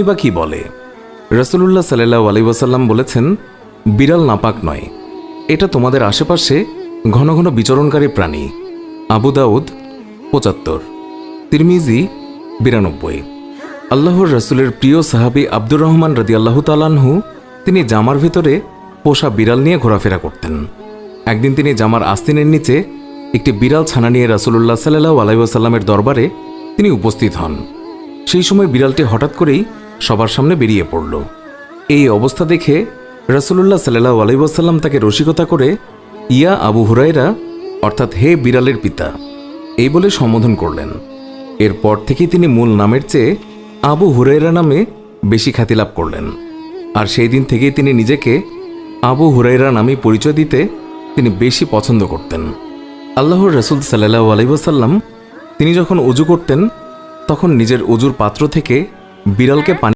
বা কি বলে? রাসূলুল্লাহ সাল্লাল্লাহু আলাইহি ওয়াসাল্লাম বলেছেন, বিড়াল নাপাক নয়, এটা তোমাদের আশেপাশে ঘন ঘন বিচরণকারী প্রাণী। আবু দাউদ ৭৫, তিরমিজি ৯২। আল্লাহর রাসূলের প্রিয় সাহাবী আব্দুর রহমান রাদিয়াল্লাহু তাআলা আনহু তিনি জামার ভিতরে পোষা বিড়াল নিয়ে ঘোরাফেরা করতেন। একদিন তিনি জামার আস্তিনের নিচে একটি বিড়াল ছানা নিয়ে রাসূলুল্লাহ সাল্লাল্লাহু আলাইহি ওয়াসাল্লামের দরবারে তিনি উপস্থিত হন। সেই সময় বিড়ালটি হঠাৎ করেই সবার সামনে বেরিয়ে পড়ল। এই অবস্থা দেখে রাসূলুল্লাহ সাল্লাল্লাহু আলাইহি ওয়াসাল্লাম তাকে রসিকতা করে ইয়া আবু হুরায়রা, অর্থাৎ হে বিড়ালের পিতা, এই বলে সম্বোধন করলেন। এরপর থেকেই তিনি মূল নামের চেয়ে আবু হুরায়রা নামে বেশি খ্যাতি লাভ করলেন। আর সেই দিন থেকেই তিনি নিজেকে আবু হুরায়রা নামে পরিচয় দিতে তিনি বেশি পছন্দ করতেন। আল্লাহর রাসূল সাল্লাল্লাহু আলাইহি ওয়াসাল্লাম তিনি যখন ওযু করতেন তখন নিজের ওযুর পাত্র থেকে বিড়ালকে পানি